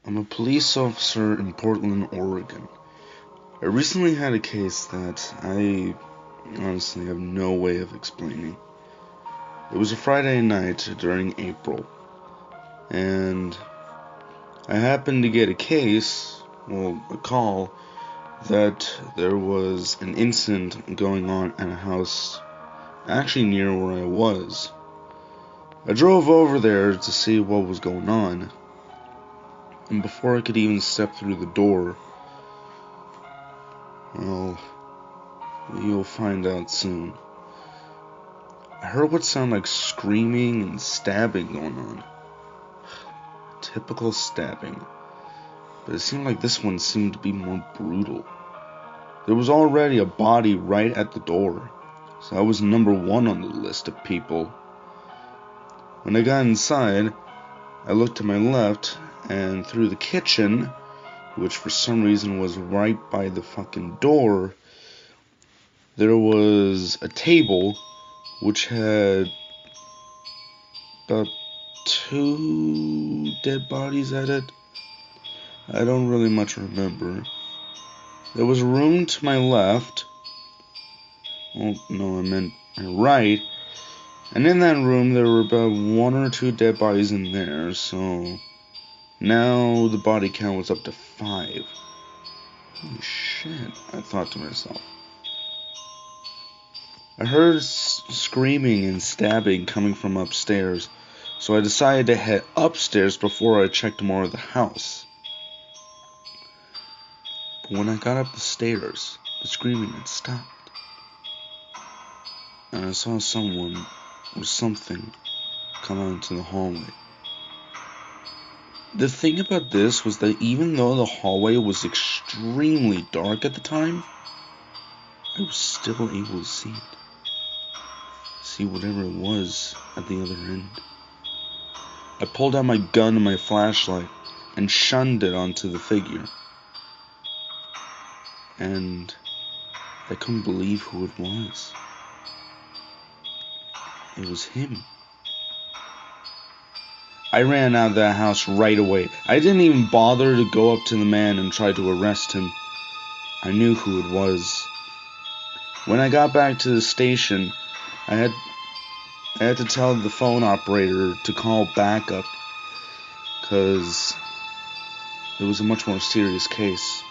I'm a police officer in Portland, Oregon. I recently had a case that I honestly have no way of explaining. It was a Friday night during April, and I happened to get a call, that there was an incident going on at a house actually near where I was. I drove over there to see what was going on, and before I could even step through the door, well, you'll find out soon. I heard what sounded like screaming and stabbing going on. Typical stabbing. But it seemed like this one seemed to be more brutal. There was already a body right at the door, so I was number one on the list of people. When I got inside, I looked to my left, and through the kitchen, which for some reason was right by the fucking door, there was a table which had about 2 dead bodies at it. I don't really much remember. There was a room to my left. Oh, no, I meant my right. And in that room, there were about 1 or 2 dead bodies in there, so now the body count was up to 5. Holy shit, I thought to myself. I heard screaming and stabbing coming from upstairs, so I decided to head upstairs before I checked more of the house. But when I got up the stairs, the screaming had stopped, and I saw someone or something come out into the hallway. The thing about this was that even though the hallway was extremely dark at the time, I was still able to see it. See whatever it was at the other end. I pulled out my gun and my flashlight and shunned it onto the figure. And I couldn't believe who it was. It was him. I ran out of that house right away. I didn't even bother to go up to the man and try to arrest him. I knew who it was. When I got back to the station, I had to tell the phone operator to call backup, because it was a much more serious case.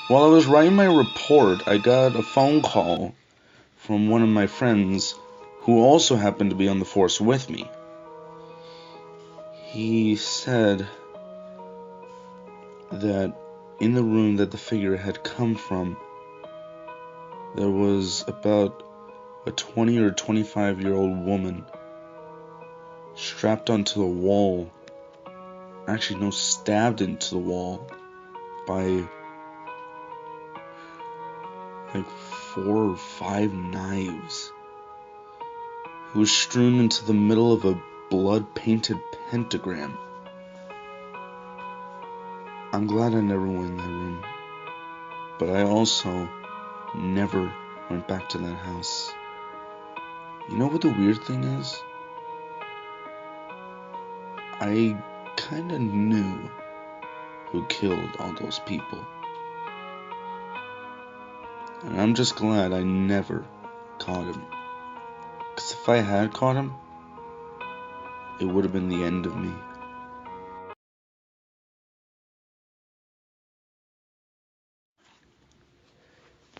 While I was writing my report, I got a phone call from one of my friends who also happened to be on the force with me. He said that in the room that the figure had come from, there was about a 20 or 25-year-old woman strapped onto the wall. Actually, no, stabbed into the wall by like 4 or 5 knives. It was strewn into the middle of a blood-painted pentagram. I'm glad I never went in that room, but I also never went back to that house. You know what the weird thing is? I kinda knew who killed all those people. And I'm just glad I never caught him. Because if I had caught him, it would have been the end of me.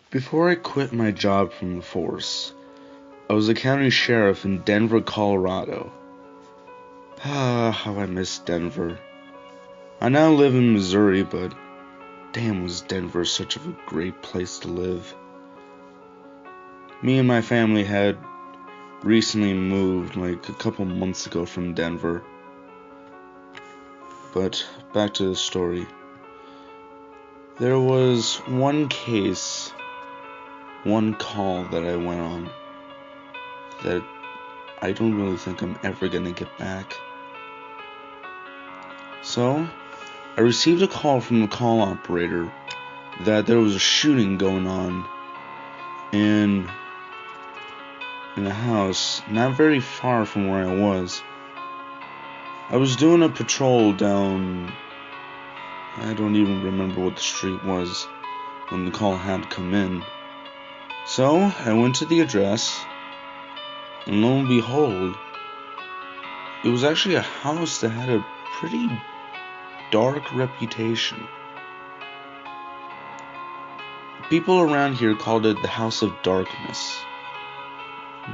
Before I quit my job from the force, I was a county sheriff in Denver, Colorado. How I miss Denver. I now live in Missouri, but damn, was Denver such a great place to live. Me and my family had recently moved like a couple months ago from Denver. But back to the story. There was one case, one call that I went on that I don't really think I'm ever gonna get back. So, I received a call from the call operator that there was a shooting going on in a house not very far from where I was. I was doing a patrol down I don't even remember what the street was when the call had come in. So I went to the address, and lo and behold, it was actually a house that had a pretty dark reputation. People around here called it the House of Darkness.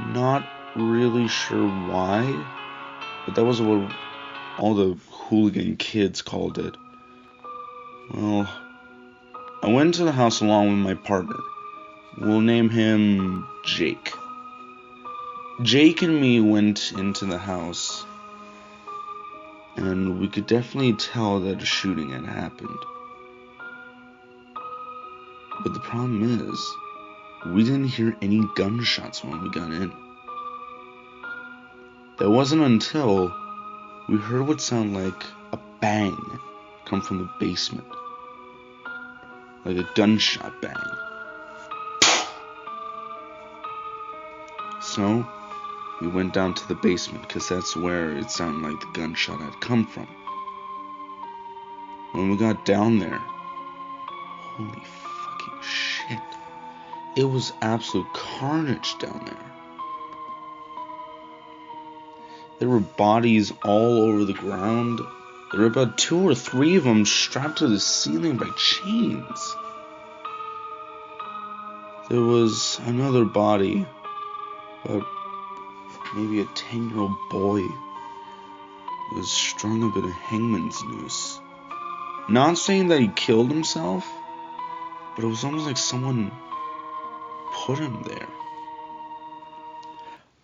Not really sure why, but that was what all the hooligan kids called it. Well, I went to the house along with my partner. We'll name him Jake. Jake and me went into the house, and we could definitely tell that a shooting had happened. But the problem is, we didn't hear any gunshots when we got in. That wasn't until we heard what sounded like a bang come from the basement. Like a gunshot bang. So, we went down to the basement because that's where it sounded like the gunshot had come from. When we got down there, holy fucking shit. It was absolute carnage down there. There were bodies all over the ground. There were about 2 or 3 of them strapped to the ceiling by chains. There was another body, about maybe a 10-year-old boy, was strung up in a hangman's noose. Not saying that he killed himself, but it was almost like someone put him there.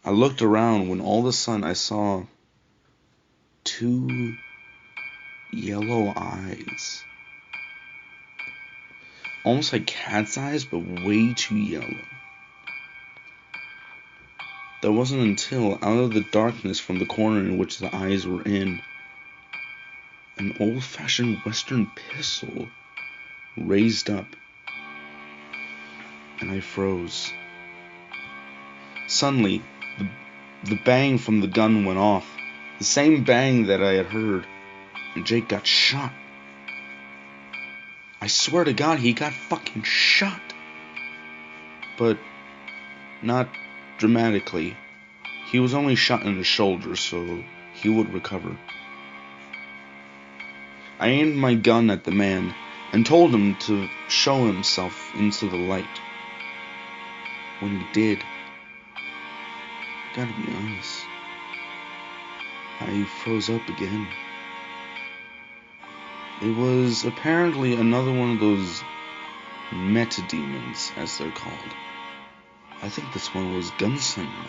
I looked around when all of a sudden I saw 2 yellow eyes. Almost like cat's eyes, but way too yellow. That wasn't until, out of the darkness from the corner in which the eyes were in, an old-fashioned Western pistol raised up, and I froze. Suddenly, the bang from the gun went off, the same bang that I had heard, and Jake got shot. I swear to God, he got fucking shot. But not dramatically. He was only shot in the shoulder, so he would recover. I aimed my gun at the man and told him to show himself into the light. When he did, gotta be honest, I froze up again. It was apparently another one of those metademons, as they're called. I think this one was Gunslinger Night.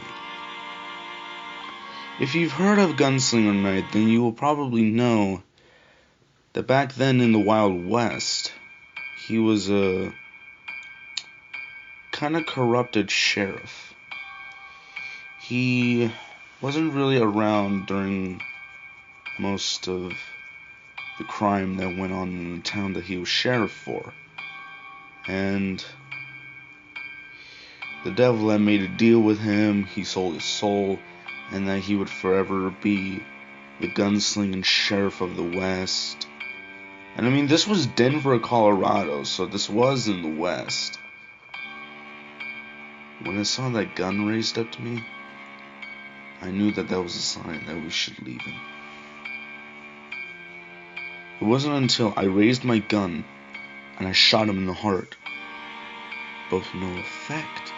If you've heard of Gunslinger Night, then you will probably know that back then in the Wild West, he was a kind of corrupted sheriff. He wasn't really around during most of the crime that went on in the town that he was sheriff for. And the devil had made a deal with him, he sold his soul, and that he would forever be the gunslinging sheriff of the West. And I mean, this was Denver, Colorado, so this was in the West. When I saw that gun raised up to me, I knew that that was a sign that we should leave him. It wasn't until I raised my gun and I shot him in the heart, but with no effect.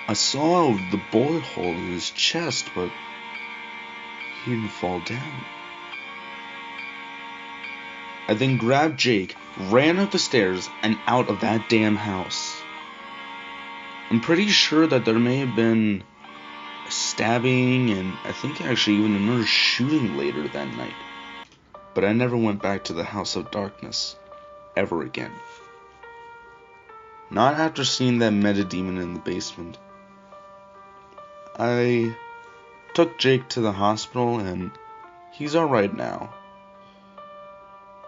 I saw the bullet hole in his chest, but he didn't fall down. I then grabbed Jake, ran up the stairs, and out of that damn house. I'm pretty sure that there may have been a stabbing and I think actually even another shooting later that night. But I never went back to the House of Darkness ever again. Not after seeing that metademon in the basement. I took Jake to the hospital and he's alright now.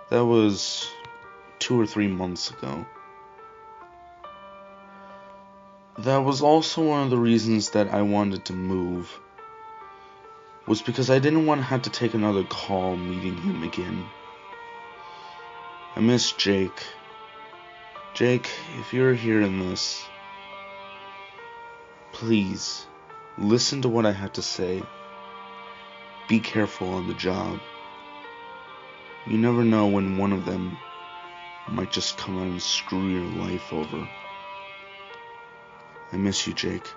That was 2 or 3 months ago. That was also one of the reasons that I wanted to move. Was because I didn't want to have to take another call meeting him again. I miss Jake. Jake, if you're hearing this, please listen to what I have to say. Be careful on the job. You never know when one of them might just come out and screw your life over. I miss you, Jake.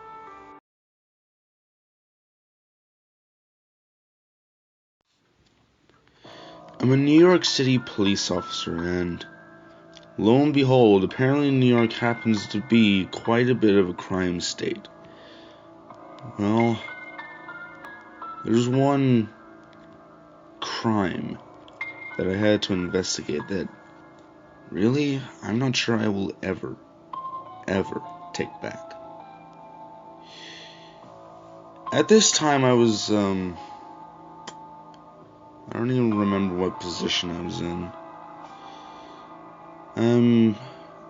I'm a New York City police officer, and lo and behold, apparently New York happens to be quite a bit of a crime state. Well, there's one crime that I had to investigate that really, I'm not sure I will ever take back. At this time, I was, I don't even remember what position I was in. I'm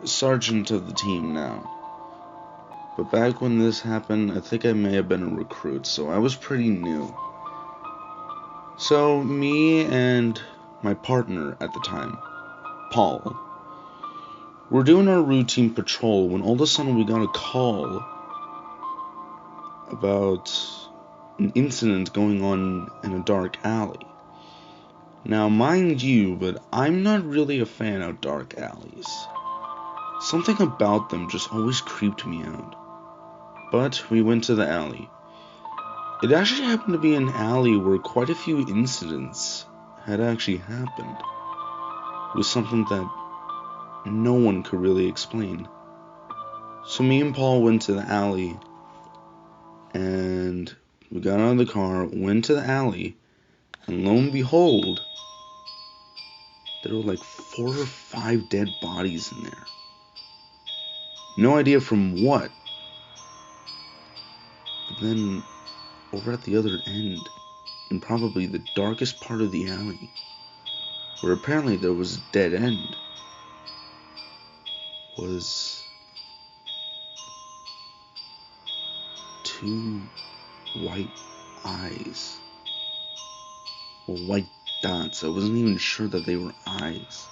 sergeant of the team now. But back when this happened, I think I may have been a recruit, so I was pretty new. So, me and my partner at the time, Paul, were doing our routine patrol when all of a sudden we got a call about an incident going on in a dark alley. Now, mind you, but I'm not really a fan of dark alleys. Something about them just always creeped me out. But we went to the alley. It actually happened to be an alley where quite a few incidents had actually happened. It was something that no one could really explain. So me and Paul went to the alley, and we got out of the car, went to the alley, and lo and behold, there were like 4 or 5 dead bodies in there. No idea from what. But then, over at the other end, in probably the darkest part of the alley, where apparently there was a dead end, was 2 white eyes. Well, white dots. I wasn't even sure that they were eyes.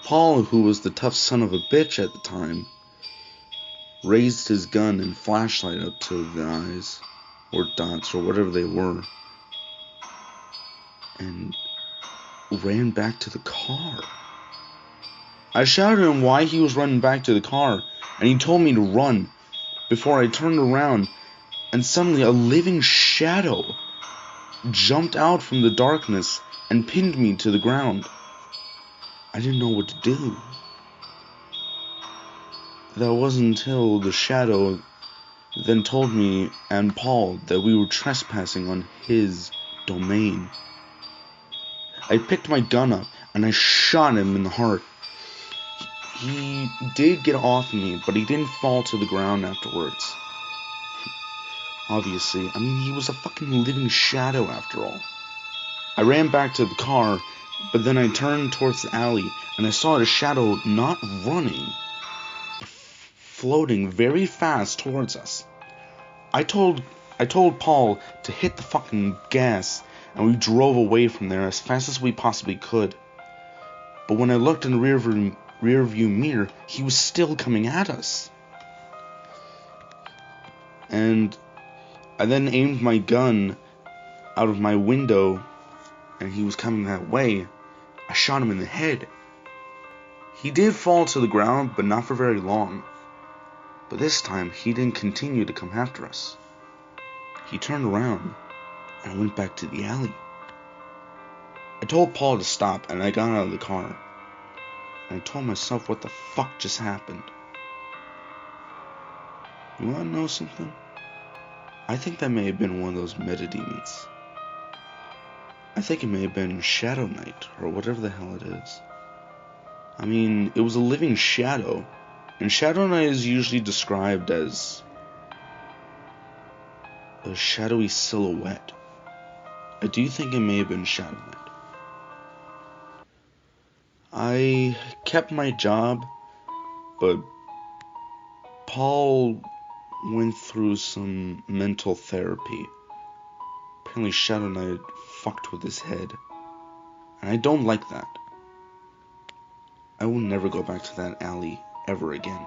Paul, who was the tough son of a bitch at the time, raised his gun and flashlight up to the eyes, or dots, or whatever they were, and ran back to the car. I shouted at him why he was running back to the car, and he told me to run, before I turned around, and suddenly a living shadow jumped out from the darkness and pinned me to the ground. I didn't know what to do. That wasn't until the shadow then told me and Paul that we were trespassing on his domain. I picked my gun up and I shot him in the heart. He did get off me, but he didn't fall to the ground afterwards. Obviously, I mean, he was a fucking living shadow after all. I ran back to the car, but then I turned towards the alley and I saw a shadow not running, but floating very fast towards us. I told Paul to hit the fucking gas, and we drove away from there as fast as we possibly could. But when I looked in the rear view mirror, he was still coming at us. And I then aimed my gun out of my window, and he was coming that way. I shot him in the head. He did fall to the ground, but not for very long. But this time, he didn't continue to come after us. He turned around and went back to the alley. I told Paul to stop, and I got out of the car. And I told myself what the fuck just happened. You wanna know something? I think that may have been one of those metademons. I think it may have been Shadow Knight, or whatever the hell it is. I mean, it was a living shadow, and Shadow Knight is usually described as a shadowy silhouette. I do think it may have been Shadow Knight. I kept my job, but Paul went through some mental therapy. Apparently Shadow Knight fucked with his head, and I don't like that. I will never go back to that alley ever again.